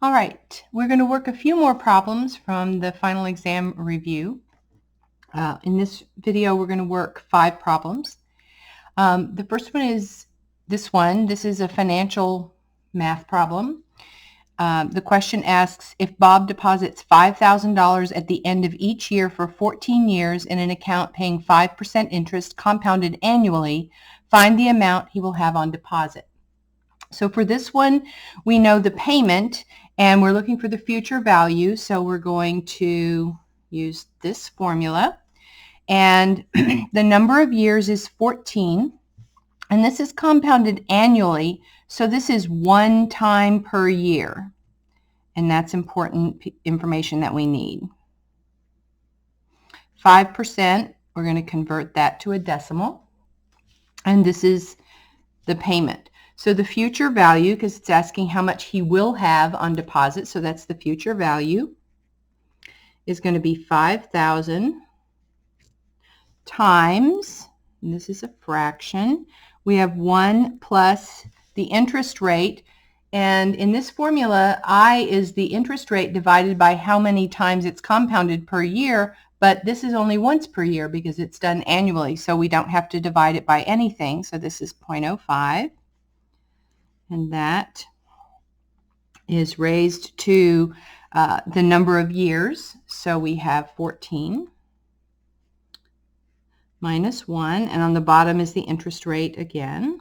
All right, we're going to work a few more problems from the final exam review. In this video, we're going to work 5 problems. The first one is this one. This is a financial math problem. The question asks, if Bob deposits $5,000 at the end of each year for 14 years in an account paying 5% interest compounded annually, find the amount he will have on deposit. So for this one, we know the payment and we're looking for the future value. So we're going to use this formula. And the number of years is 14. And this is compounded annually. So this is 1 time per year. And that's important information that we need. 5%, we're going to convert that to a decimal. And this is the payment. So the future value, because it's asking how much he will have on deposit, so that's the future value, is going to be 5,000 times, and this is a fraction, we have 1 plus the interest rate, and in this formula, I is the interest rate divided by how many times it's compounded per year, but this is only once per year because it's done annually, so we don't have to divide it by anything, so this is 0.05. And that is raised to the number of years. So we have 14 minus 1. And on the bottom is the interest rate again.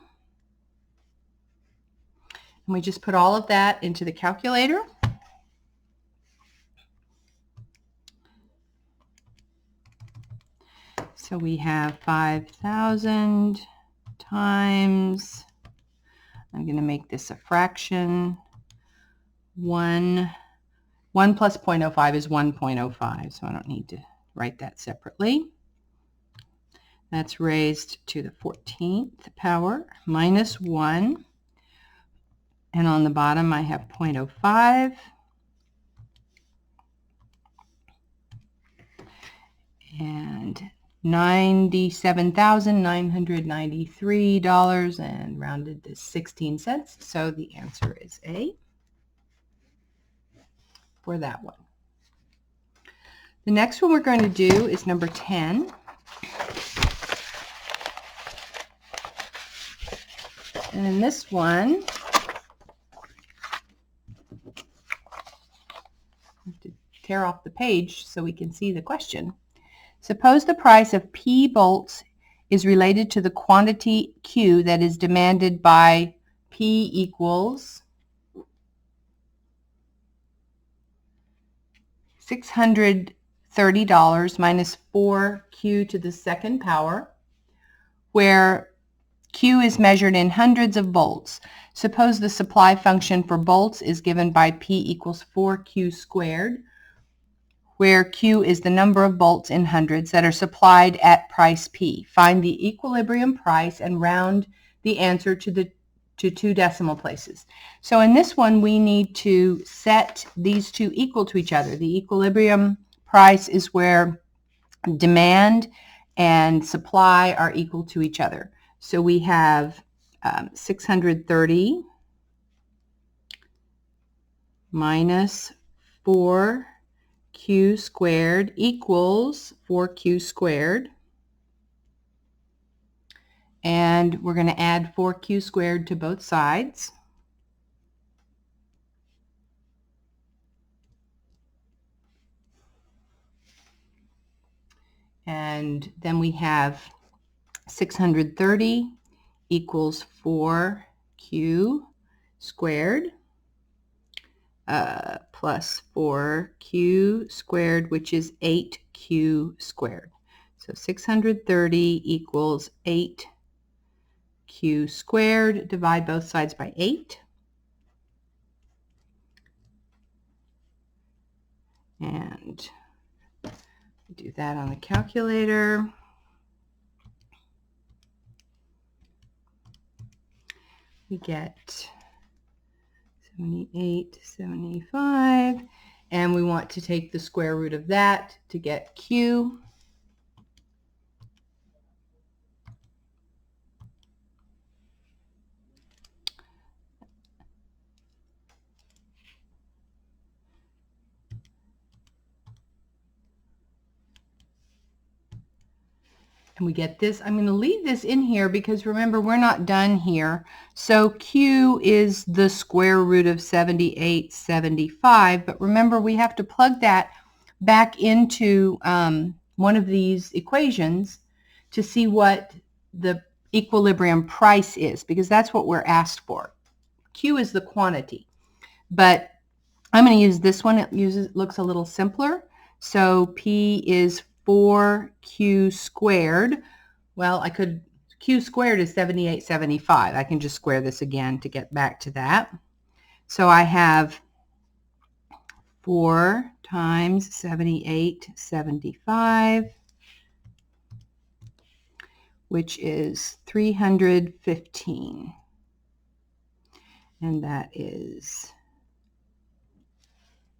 And we just put all of that into the calculator. So we have 5,000 times, I'm going to make this a fraction, 1 plus 0.05 is 1.05, so I don't need to write that separately. That's raised to the 14th power minus 1. And on the bottom I have 0.05. And $97,993 and rounded to 16 cents. So the answer is A for that one. The next one we're going to do is number 10. And in this one, I have to tear off the page so we can see the question. Suppose the price of P bolts is related to the quantity Q that is demanded by P equals $630 minus 4Q to the second power, where Q is measured in hundreds of bolts. Suppose the supply function for bolts is given by P equals 4Q squared, where Q is the number of bolts in hundreds that are supplied at price P. Find the equilibrium price and round the answer to 2 decimal places. So in this one, we need to set these two equal to each other. The equilibrium price is where demand and supply are equal to each other. So we have 630 minus 4Q squared equals 4Q squared. And we're going to add 4Q squared to both sides. And then we have 630 equals 4Q squared plus 4Q squared, which is 8Q squared. So 630 equals 8Q squared. Divide both sides by 8. And do that on the calculator. We get 7875, and we want to take the square root of that to get Q. And we get this. I'm going to leave this in here because remember, we're not done here. So Q is the square root of 7875. But remember, we have to plug that back into one of these equations to see what the equilibrium price is, because that's what we're asked for. Q is the quantity. But I'm going to use this one. It looks a little simpler. So P is 4Q squared. Well, Q squared is 7875. I can just square this again to get back to that. So I have 4 times 7875, which is 315. And that is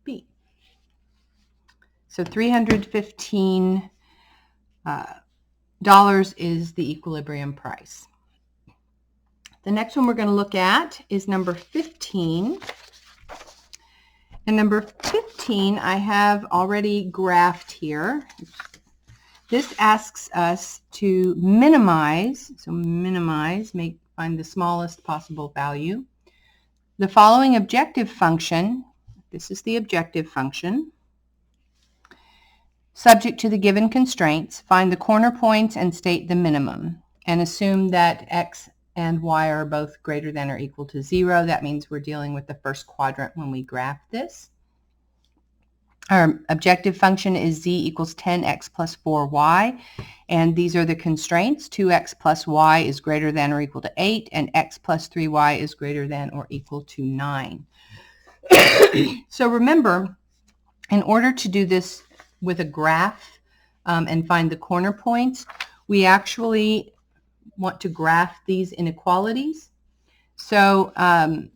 B. So $315 is the equilibrium price. The next one we're going to look at is number 15. And number 15 I have already graphed here. This asks us to minimize, find the smallest possible value. The following objective function, this is the objective function, subject to the given constraints, find the corner points and state the minimum, and assume that x and y are both greater than or equal to 0. That means we're dealing with the first quadrant when we graph this. Our objective function is z equals 10x plus 4y, and these are the constraints. 2x plus y is greater than or equal to 8, and x plus 3y is greater than or equal to 9. So remember, in order to do this with a graph and find the corner points, we actually want to graph these inequalities. So I'm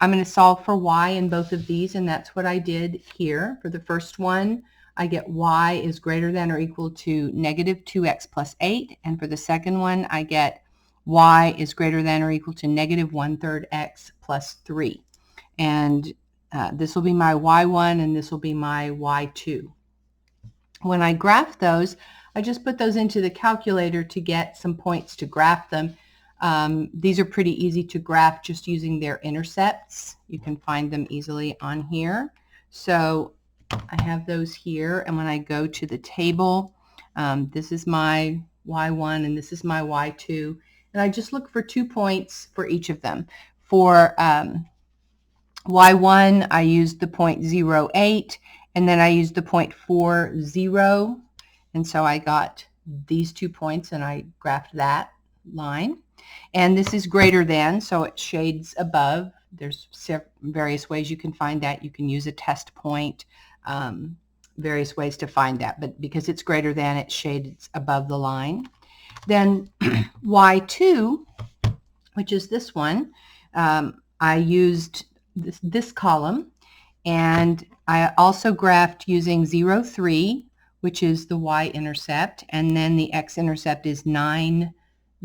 going to solve for y in both of these, and that's what I did here. For the first one, I get y is greater than or equal to negative 2x plus 8, and for the second one, I get y is greater than or equal to negative 1/3 x plus 3. And this will be my y1, and this will be my y2. When I graph those, I just put those into the calculator to get some points to graph them. These are pretty easy to graph just using their intercepts. You can find them easily on here. So I have those here, and when I go to the table, this is my y1 and this is my y2, and I just look for 2 points for each of them. For y1, I used the point 0.08, and then I used the point 40, and so I got these 2 points, and I graphed that line. And this is greater than, so it shades above. There's various ways you can find that. You can use a test point, various ways to find that, but because it's greater than, it shades above the line. Then y2, which is this one, I used this column, and I also graphed using 0.3, which is the y-intercept, and then the x-intercept is 9,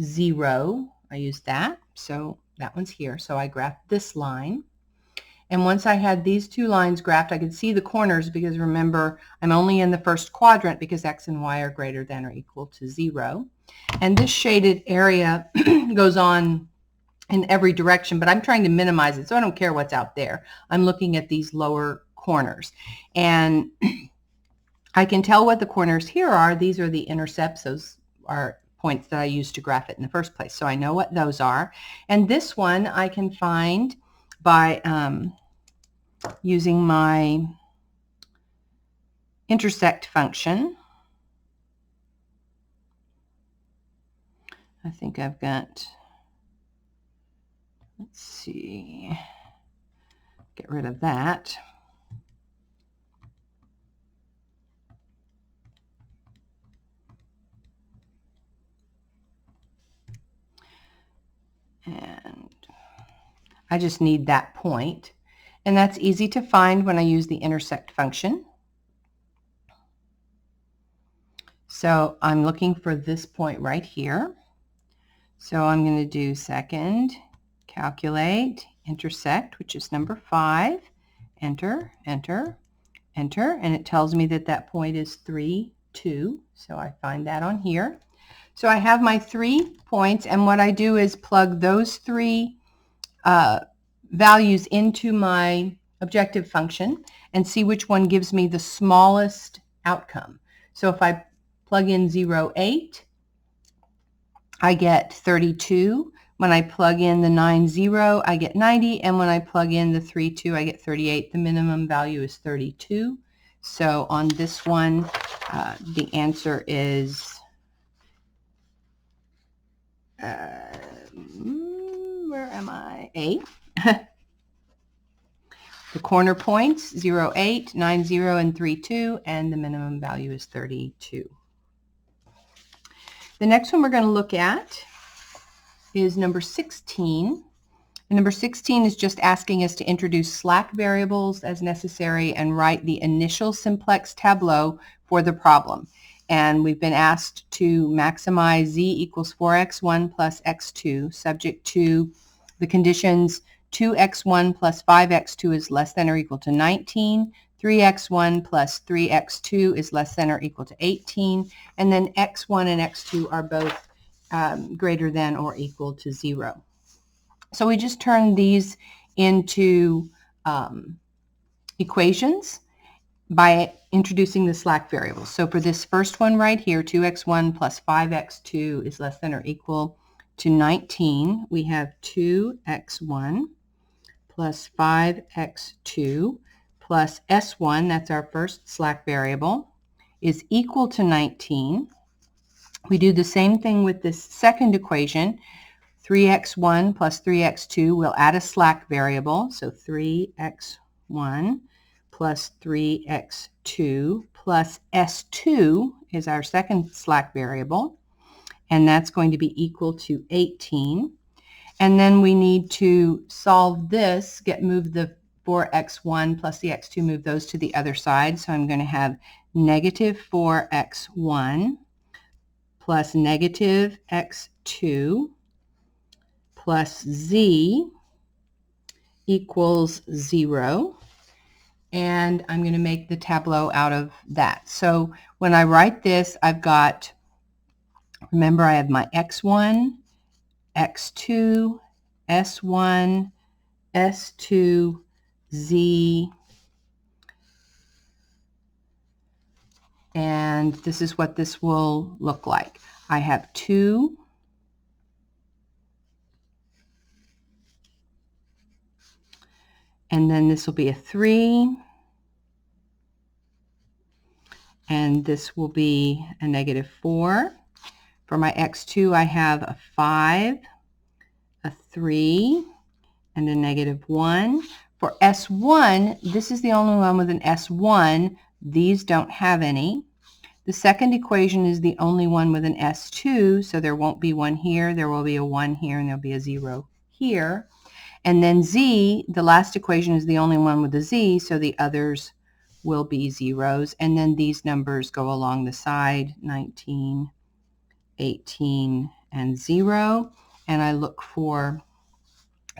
0. I used that, so that one's here. So I graphed this line, and once I had these 2 lines graphed, I could see the corners, because remember, I'm only in the first quadrant because x and y are greater than or equal to 0. And this shaded area goes on in every direction, but I'm trying to minimize it, so I don't care what's out there. I'm looking at these lower corners, and I can tell what the corners here are. These are the intercepts. Those are points that I used to graph it in the first place, so I know what those are. And this one I can find by using my intersect function. I think I've got, let's see, get rid of that. And I just need that point, and that's easy to find when I use the intersect function. So I'm looking for this point right here. So I'm going to do second, calculate, intersect, which is number 5, enter, enter, enter, and it tells me that that point is 3, 2. So I find that on here. So I have my 3 points, and what I do is plug those 3 values into my objective function and see which one gives me the smallest outcome. So if I plug in 0, 8, I get 32. When I plug in the 9, 0, I get 90. And when I plug in the 3, 2, I get 38. The minimum value is 32. So on this one, the answer is, where am I? A. The corner points, 0, 8, 9, 0, and 3, 2, and the minimum value is 32. The next one we're going to look at is number 16. And number 16 is just asking us to introduce slack variables as necessary and write the initial simplex tableau for the problem. And we've been asked to maximize z equals 4x1 plus x2, subject to the conditions 2x1 plus 5x2 is less than or equal to 19, 3x1 plus 3x2 is less than or equal to 18, and then x1 and x2 are both greater than or equal to 0. So we just turn these into equations by introducing the slack variables. So for this first one right here, 2x1 plus 5x2 is less than or equal to 19. We have 2x1 plus 5x2 plus s1, that's our first slack variable, is equal to 19. We do the same thing with this second equation. 3x1 plus 3x2, we'll add a slack variable, so 3x1 plus 3x2 plus s2 is our second slack variable, and that's going to be equal to 18. And then we need to solve this, move the 4x1 plus the x2, move those to the other side. So I'm going to have negative 4x1 plus negative x2 plus z equals 0. And I'm going to make the tableau out of that. So when I write this, I've got, remember I have my x1, x2, s1, s2, z, and this is what this will look like. I have 2, and then this will be a 3, and this will be a negative 4. For my x2, I have a 5, a 3, and a negative 1. For S1, this is the only one with an S1. These don't have any. The second equation is the only one with an S2, so there won't be one here. There will be a 1 here, and there'll be a 0 here. And then Z, the last equation, is the only one with a Z, so the others will be zeros. And then these numbers go along the side, 19, 18, and 0. And I look for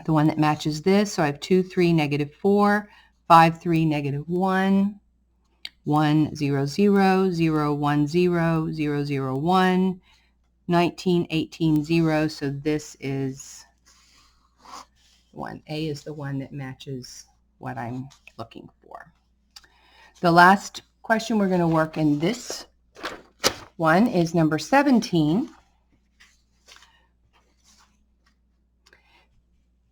the one that matches this. So I have 2, 3, negative 4, 5, 3, negative 1, 1, 0, 0, 0, 1, 0, 0, 0, 1, 19, 18, 0. So this is one. A is the one that matches what I'm looking for. The last question we're going to work in this one is number 17.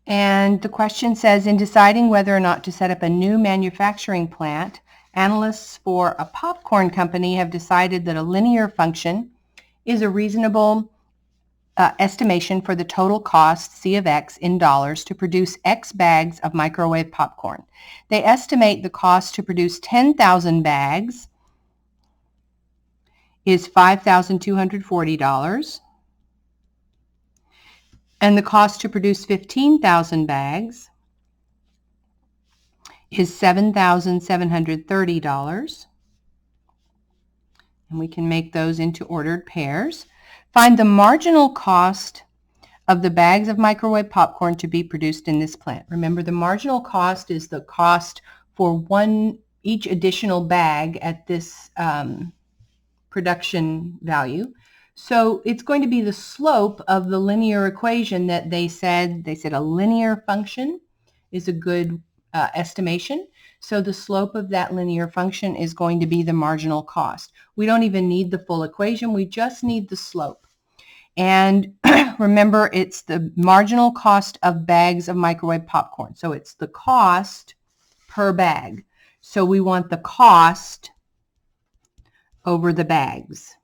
And the question says, in deciding whether or not to set up a new manufacturing plant, analysts for a popcorn company have decided that a linear function is a reasonable estimation for the total cost, C of X, in dollars to produce X bags of microwave popcorn. They estimate the cost to produce 10,000 bags is $5,240. And the cost to produce 15,000 bags is $7,730. And we can make those into ordered pairs. Find the marginal cost of the bags of microwave popcorn to be produced in this plant. Remember, the marginal cost is the cost for each additional bag at this production value. So it's going to be the slope of the linear equation that they said a linear function is a good estimation. So the slope of that linear function is going to be the marginal cost. We don't even need the full equation. We just need the slope. And remember, it's the marginal cost of bags of microwave popcorn. So it's the cost per bag. So we want the cost over the bags,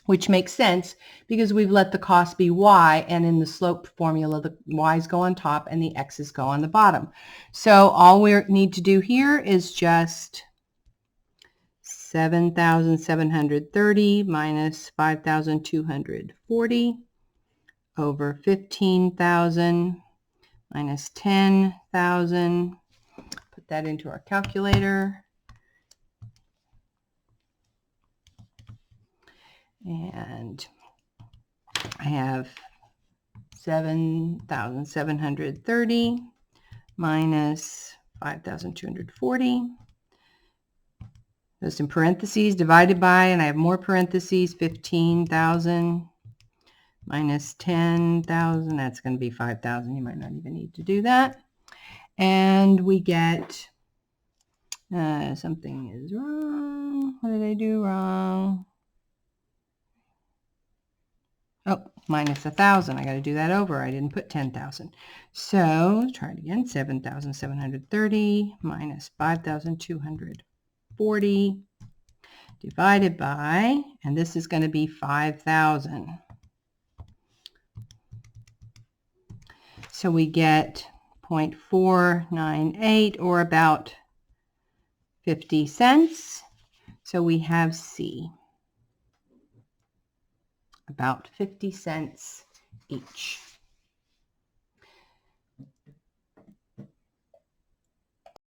which makes sense because we've let the cost be y, and in the slope formula, the y's go on top and the x's go on the bottom. So all we need to do here is just 7,730 minus 5,240 over 15,000 minus 10,000. Put that into our calculator. And I have 7,730 minus 5,240. Those in parentheses divided by, and I have more parentheses, 15,000 minus 10,000. That's going to be 5,000. You might not even need to do that. And we get, something is wrong. What did I do wrong? Oh, minus 1,000. I got to do that over. I didn't put 10,000. So let's try it again. 7,730 minus 5,240 divided by, and this is going to be 5,000. So we get 0.498, or about 50 cents. So we have C. About 50 cents each.